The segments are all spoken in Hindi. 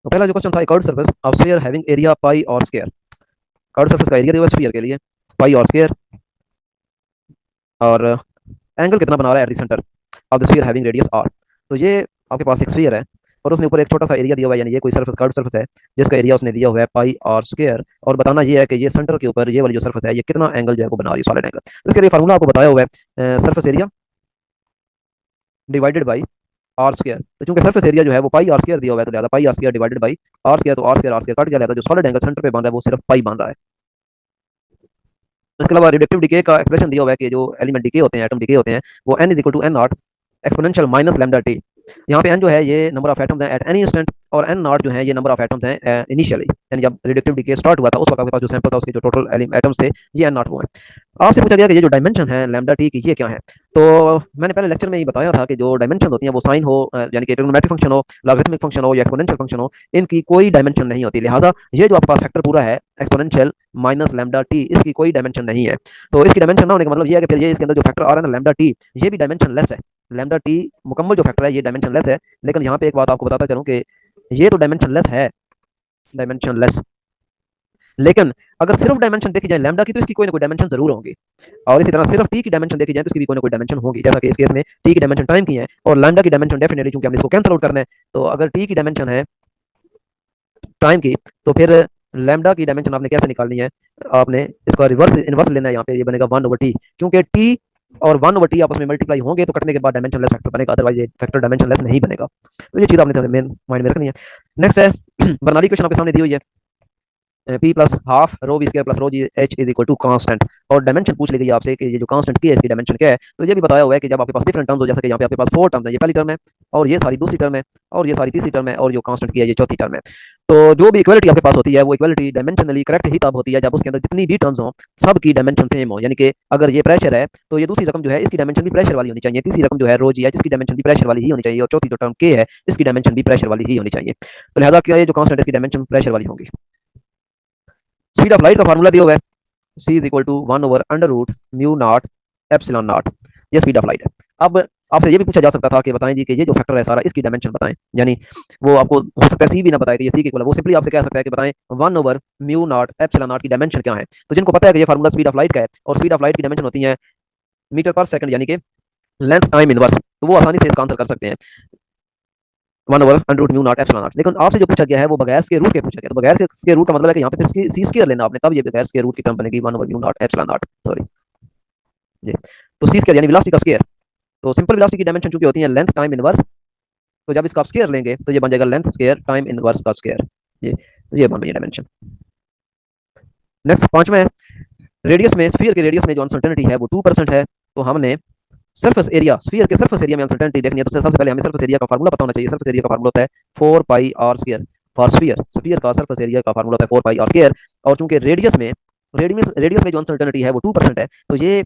तो पहला जो क्वेश्चन था, curved surface of sphere having area pi और स्क्वायर। कर्व्ड सरफेस का एरिया दिया हुआ स्फीयर के लिए, पाई और स्क्वायर, और एंगल कितना बना रहा है at the centre of the sphere having radius R. तो ये आपके पास एक स्फीयर है और उसने ऊपर एक छोटा सा एरिया दिया हुआ है, यानी ये कोई सरफेस, कर्व्ड सरफेस है जिसका एरिया उसने दिया हुआ है पाई और स्क्वायर, और बताना ये है कि ये सेंटर के ऊपर ये वाली जो सरफेस है ये कितना एंगल जो है वो बना रही है, सॉलिड एंगल। तो इसके लिए फार्मूला आपको बताया हुआ है, surface area divided by are square. तो चूंकि सरफेस एरिया जो है वो पाई आर स्क्वायर दिया हुआ है, तो लिहाजा pi r square divided by are square, तो आर स्क्वायर कट गया, लिहाजा जो सॉलिड एंगल सेंटर पे बन रहा है वो सिर्फ पाई बन रहा है। इसके अलावा रिडक्टिव डिके का एक्सप्रेशन दिया हुआ है कि जो एलिमेंट डिके होते हैं, एटम डिके होते हैं, वो n is equal to N naught exponential minus lambda T. यहाँ पे n जो है ये नंबर ऑफ एटम्स हैं एट एनी इंस्टेंट, और n नॉट जो है ये नंबर ऑफ एटम्स हैं इनिशियली, यानी जब रिडक्टिव डिके स्टार्ट हुआ था उस वक्त आपके पास जो सैंपल था उसके जो टोटल एटम्स थे ये n नॉट वो है। आपसे पूछा गया कि ये जो डायमेंशन है लैम्डा टी की ये क्या है। तो मैंने पहले लेक्चर में ही बताया था कि जो डायमेंशन होती हैं वो साइन हो, यानी कि ट्रिग्नोमेट्रिक फंक्शन हो, लॉगरिथमिक फंक्शन हो या एक्सपोनेंशियल फंक्शन हो, इनकी कोई डायमेंशन नहीं होती। लिहाजा ये जो आपके पास फैक्टर पूरा है एक्सपोनेंशियल माइनस लैम्डा टी, इसकी कोई डायमेंशन नहीं है। तो इसकी डायमेंशन ना होने का मतलब ये है कि फिर ये इसके अंदर जो फैक्टर आ रहा है ना लैम्डा टी, ये भी डायमेंशन लेस है। लैम्डा टी मुकम्मल जो फैक्टर है ये डायमेंशन लेस है, लेकिन यहाँ पे एक बात आपको बताता चलूँ कि ये तो डायमेंशन लेस है, डायमेंशन लेस, लेकिन अगर सिर्फ डायमेंशन देखी जाए लैम्डा की तो इसकी कोई ना कोई डायमेंशन जरूर होंगी, और इसी तरह सिर्फ टी की डायमेंशन देखी जाए तो इसकी भी कोई ना कोई डायमेंशन होगी, जैसा कि इस केस में टी की डायमेंशन टाइम की है और लैम्डा की डायमेंशन डेफिनेटली, चूंकि हमने इसको कैंसिल आउट करना है, तो अगर टी की डायमेंशन है टाइम की तो फिर लैम्डा की डायमेंशन आपने कैसे निकालनी है, आपने इसका रिवर्स इनवर्स लेना है। यहाँ पे ये बनेगा 1/t, क्योंकि टी और 1/t आपस में मल्टीप्लाई होंगे तो कटने के बाद डायमेंशन लेस फैक्टर बनेगा, अदरवाइज ये फैक्टर डायमेंशन लेस नहीं बनेगा। तो ये चीज़ आपने मेन माइंड में रखनी है। नेक्स्ट है बर्नौली क्वेश्चन आपके सामने दी हुई है, P plus half rho V square plus rho G H is equal to constant, और डायमेंशन पूछ ली गई आपसे कि ये जो कांस्टेंट की है इसकी डायमेंशन क्या है। तो ये भी बताया हुआ है कि जब आपके पास डिफरेंट टर्म्स हो, जैसे कि यहाँ पे आपके पास 4 टर्म्स है, ये पहली टर्म है और ये सारी दूसरी टर्म है और ये सारी तीसरी टर्म है और जो कांस्टेंट की है ये चौथी टर्म है। तो जो भी इक्वलिटी आपके पास होती है वो इक्वलिटी डायमेंशनली करेक्ट ही तब होती है जब उसके अंदर जितनी भी टर्म्स हो सब की डायमेंशन सेम हो, यानी कि अगर ये प्रेशर है तो ये दूसरी रकम जो है इसकी डायमेंशन भी प्रेशर वाली होनी चाहिए, तीसरी रकम जो है रो जी है जिसकी डायमेंशन भी प्रेशर वाली ही होनी चाहिए, और चौथी जो टर्म के है इसकी डायमेंशन भी प्रेशर वाली ही होनी चाहिए। तो लिहाजा क्या ये जो कांस्टेंट है इसकी डायमेंशन प्रेशर वाली होगी। स्पीड ऑफ लाइट का फार्मूला दिया हुआ है, c is equal to 1/√μ0 epsilon naught, ये स्पीड ऑफ लाइट है। अब आपसे ये भी पूछा जा सकता था कि बताएं जी कि ये जो फैक्टर है सारा इसकी डायमेंशन बताएं, यानी वो आपको हो सकता है सी भी ना बताए कि ये सी के इक्वल है, वो सिंपली आपसे कह सकता है कि बताएं 1/μ0 एप्सिलॉन नॉट की डायमेंशन क्या है। तो जिनको पता है कि ये फार्मूला स्पीड ऑफ लाइट का है और स्पीड ऑफ लाइट की डायमेंशन होती है मीटर पर सेकंड, यानी कि लेंथ टाइम इनवर्स, तो वो आसानी से इसका आंसर कर सकते हैं 1/√μ0 एप्सिलॉन नॉट। लेकिन आपसे जो पूछा गया है वो बगैर के रूट के पूछा गया, तो बगैर के रूट का मतलब है कि यहाँ पे फिर सी स्क्वायर लेना आपने, तब ये बगैर के रूट की टर्म बनेगी 1/μ0 एप्सिलॉन नॉट, सॉरी जी। तो सी स्क्वायर यानी वेलोसिटी का स्क्वायर, तो सिंपल वेलोसिटी की डायमेंशन चूंकि होती है लेंथ टाइम इनवर्स, तो जब इसका आप स्क्वायर लेंगे तो ये बन जाएगा लेंथ स्क्वायर टाइम इनवर्स का स्क्वायर, ये बन रही है डायमेंशन। नेक्स्ट पांचवा है, रेडियस में स्फीयर के रेडियस में जो अनसर्टेनिटी है वो 2% है। तो हमने सरफेस एरिया, स्फीयर के सरफेस एरिया में अनसर्टेनिटी देखनी है, तो सबसे पहले हमें सरफेस एरिया का फार्मूला पता होना चाहिए। सरफेस एरिया का फार्मूला होता है 4 pi r square for sphere, sphere का सरफेस एरिया का फार्मूला होता है 4 पाई आर स्क्वायर, और चूंकि रेडियस में जो अनसर्टेनिटी है वो 2% है, तो ये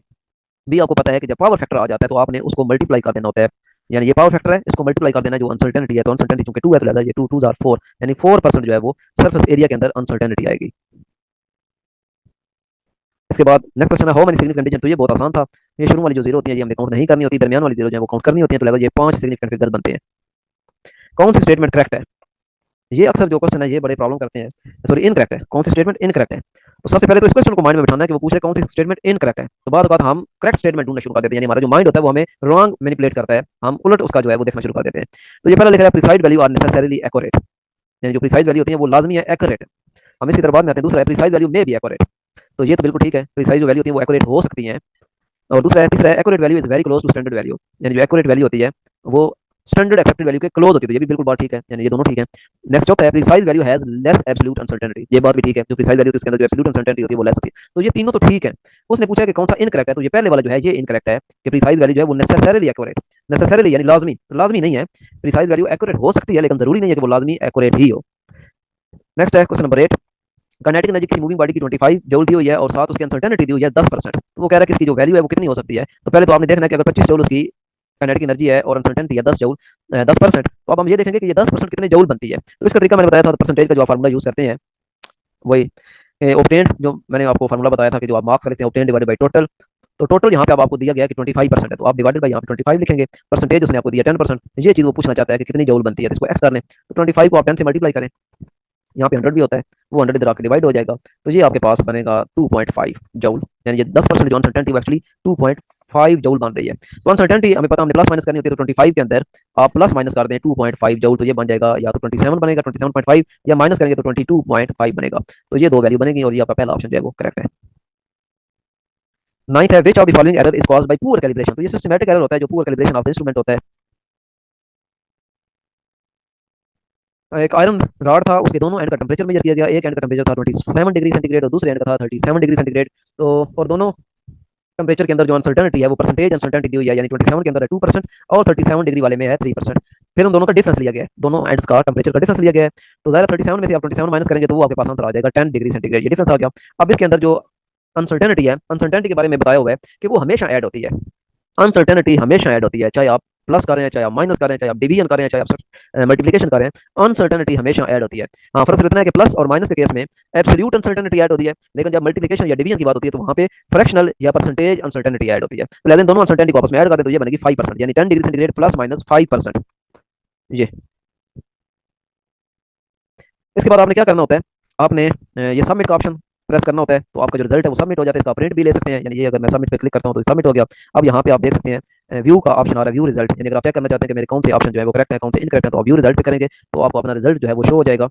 भी आपको पता है कि जब पावर फैक्टर आ जाता है तो आपने उसको मल्टीप्लाई कर देना होता है, यानी ये पावर फैक्टर है इसको मल्टीप्लाई कर देना जो अनसर्टेनिटी है, तो अनसर्टेनिटी चूंकि 2 है तो लिहाजा ये 2 2 आर 4, यानी 4% जो है वो सरफेस एरिया के अंदर अनसर्टेनिटी आएगी। इसके बाद नेक्स्ट क्वेश्चन है हाउ मेनी सिग्निफिकेंट डिजिट, तो ये बहुत आसान था, ये शुरू वाली जो जीरो होती है ये हमने काउंट नहीं करनी होती, दरमियान वाली जीरो जो है वो काउंट करनी होती है, तो लिहाजा ये 5 सिग्निफिकेंट फिगर बनते हैं। कौन सी स्टेटमेंट करेक्ट है, ये अक्सर जो क्वेश्चन है ये बड़े प्रॉब्लम करते हैं, सॉरी इनकरेक्ट है, कौन सी स्टेटमेंट इनकरेक्ट है। तो सबसे पहले तो इस क्वेश्चन को माइंड में बिठाना है कि वो पूछ रहे कौन सी स्टेटमेंट इनकरेक्ट है, तो बाद हम करेक्ट स्टेटमेंट ढूंढना शुरू कर देते हैं, यानी हमारा जो माइंड होता है वो हमें रॉन्ग मैनिपुलेट करता है, हम उलट उसका जो है वो देखना शुरू कर देते हैं। तो ये पहला लिख रहा है precise value are necessarily accurate, यानी जो प्रिसाइड वैल्यू होती है वो लाजमी है एक्यूरेट। हम इसकी तरफ बाद में आते हैं, दूसरा है प्रिसाइड वैल्यू में भी एक्यूरेट, तो ये तो बिल्कुल ठीक है, प्रिसाइज जो वैल्यू होती है वो एक्यूरेट हो सकती है। और दूसरा है, तीसरा है accurate value is very close to standard value, यानी जो एक्यूरेट वैल्यू होती है वो स्टैंडर्ड एक्सेप्टेड वैल्यू के क्लोज होती है, तो ये भी बिल्कुल बात ठीक है, यानी ये दोनों ठीक है। नेक्स्ट चौथा है precise value has less absolute uncertainty, ये बात भी ठीक है, जो प्रिसाइज वैल्यू उसके अंदर जो एब्सोल्यूट अनसर्टेनिटी होती है वो लेस होती है, तो ये तीनों तो ठीक है। उसने पूछा कि कौन सा इनकरेक्ट है, तो ये पहले वाला जो है ये इनकरेक्ट है कि प्रिसाइज वैल्यू जो है वो नेसेसरीली एक्यूरेट, नेसेसरीली यानी लाजमी, तो लाजमी नहीं है, प्रिसाइज वैल्यू एक्यूरेट हो सकती है लेकिन जरूरी नहीं है कि वो लाजमी एक्यूरेट ही हो। नेक्स्ट है क्वेश्चन नंबर 8, काइनेटिक एनर्जी किसी मूविंग बॉडी की 25 जूल दी हुई है और साथ उसकी अनसर्टेनिटी दी हुई है 10%, तो वो कह रहा है कि इसकी जो वैल्यू है वो कितनी हो सकती है। तो पहले तो आपने देखना है कि अगर 25 जूल उसकी काइनेटिक एनर्जी है और अनसर्टेनिटी है 10 जूल 10%, तो अब हम ये देखेंगे कि ये 10% कितने जूल बनती है। तो इसका तरीका मैंने बताया था, परसेंटेज का जो फार्मूला यूज करते हैं वही ऑब्टेन्ड, जो मैंने आपको फार्मूला बताया था कि जो आप मार्क्स लेते हैं ऑब्टेन्ड डिवाइडेड बाय टोटल, तो टोटल यहाँ पे अब आपको दिया गया है कि 25% है, तो आप डिवाइडेड बाई यहाँ पे 25 लिखेंगे, परसेंटेज उसने आपको दिया 10%, ये चीज़ वो पूछना चाहता है कि कितनी जूल बनती है, तो इसको एक्स कर लें, तो 25 को आप 10 से मल्टीप्लाई करें, यहाँ पे 100 भी होता है, वो 100 इधर आके डिवाइड हो जाएगा, तो ये आपके पास बनेगा 2.5 जूल, यानी ये 10% जो अनसर्टेनिटी वो एक्चुअली 2.5 जूल बन रही है। तो अनसर्टेनिटी हमें पता, हमने प्लस माइनस करनी होती है, तो 25 के अंदर आप प्लस माइनस कर दें 2.5 जूल, तो ये बन जाएगा या तो 27 बनेगा 27.5, या माइनस करेंगे तो 22.5 बनेगा, तो ये दो वैल्यू बनेगी और ये आपका पहला ऑप्शन जो है वो करेक्ट है। नाइन्थ है, which of the following error is caused by poor calibration, तो ये सिस्टमैटिक एरर होता है जो poor calibration of the instrument होता है। एक आयरन रॉड था, उसके दोनों एंड का टेम्परेचर मेजर किया गया, एक एंड का टेम्परेचर था 27 डिग्री सेंटीग्रेड और दूसरे एंड का था 37 डिग्री सेंटीग्रेड, तो और दोनों टेम्परेचर के अंदर जो अनसर्टेनिटी है वो परसेंटेज अनसर्टेनिटी दी हुई है, यानी 27 के अंदर है 2% और 37 डिग्री वाले में है 3%। फिर उन दोनों का डिफरेंस लिया गया है, दोनों एंड्स का टेम्परेचर का डिफरेंस लिया गया है, तो ज़ाहिर 37 में से आप 27 माइनस करेंगे तो वो आपके पास आंसर आ जाएगा 10 डिग्री सेंटीग्रेड, ये डिफरेंस आ गया। अब इसके अंदर जो अनसर्टेनिटी है, अनसर्टेनिटी के बारे में बताया हुआ है कि वो हमेशा ऐड होती है, अनसर्टेनिटी हमेशा ऐड होती है, चाहे आप प्लस करें, चाहे आप माइनस करें, चाहे आप डिवीजन करें, चाहे आप मल्टीप्लिकेशन करें, अनसर्टेनिटी हमेशा ऐड होती है। हाँ, फर्क इतना है कि प्लस और माइनस के केस में एब्सोल्यूट अनसर्टेनिटी ऐड होती है, लेकिन जब मल्टीप्लिकेशन या डिवीजन की बात होती है तो वहाँ पे फ्रैक्शनल या परसेंटेज अनसर्टेनिटी ऐड होती है। तो लेकिन दोनों अनसर्टेनिटी को आपस में ऐड कर दे तो ये बनेगी 5%, यानी 10 डिग्री सेंटीग्रेड प्लस माइनस 5%। ये इसके बाद आपने क्या करना होता है, आपने ये सबमिट का ऑप्शन प्रेस करना होता है, तो आपका जो रिजल्ट है वो सबमिट हो जाता है, इसका प्रिंट भी ले सकते हैं, यानी ये अगर मैं सबमिट पे क्लिक करता हूँ तो सबमिट हो गया। अब यहाँ पे आप देख सकते हैं व्यू का ऑप्शन आ रहा है, व्यू रिजल्ट, यानी अगर आप चेक करना चाहते हैं कि मेरे कौन से ऑप्शन जो है वो करेक्ट है, कौन से इनकरेक्ट है, तो आप व्यू रिजल्ट पे करेंगे तो आपको अपना रिजल्ट जो है वो शो हो जाएगा।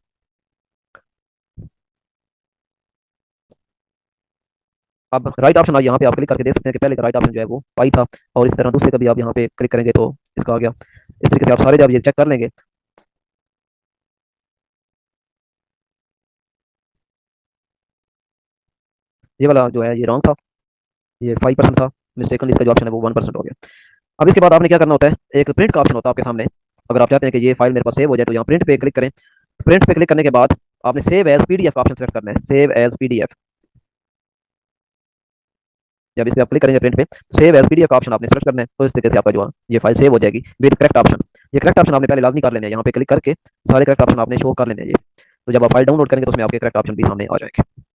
अब राइट ऑप्शन यहाँ पे आप क्लिक करके देख सकते हैं कि पहले का राइट ऑप्शन जो है वो पाई था, और इस तरह दूसरे का भी आप यहाँ पे क्लिक करेंगे तो इसका आ गया। इस तरीके से आप सारे जब ये चेक कर लेंगे, ये वाला जो है ये रॉन्ग था, ये 5% था मिस्टेकन, इसका जो ऑप्शन है वो 1% हो गया। अब इसके बाद आपने क्या करना होता है, एक प्रिंट का ऑप्शन होता है आपके सामने, अगर आप चाहते हैं कि ये फाइल मेरे पास सेव हो जाए तो यहाँ प्रिंट पे क्लिक करें, प्रिंट पे क्लिक करने के बाद आपने सेव एज पीडीएफ का ऑप्शन सेलेक्ट करना है, सेव एज पीडीएफ। जब इस पे आप क्लिक करेंगे प्रिंट पे, सेव एज पीडीएफ का ऑप्शन आपने सेलेक्ट करना है, तो इस तरीके से आपका जो है ये फाइल सेव हो जाएगी विद करेक्ट ऑप्शन। ये करेक्ट ऑप्शन आपने पहले लाजमी कर लेने हैं, यहाँ पे क्लिक करके सारे करेक्ट ऑप्शन आपने शो कर लेने हैं ये, तो जब आप फाइल डाउनलोड करेंगे तो उसमें आपके करेक्ट ऑप्शन भी सामने आ जाएंगे।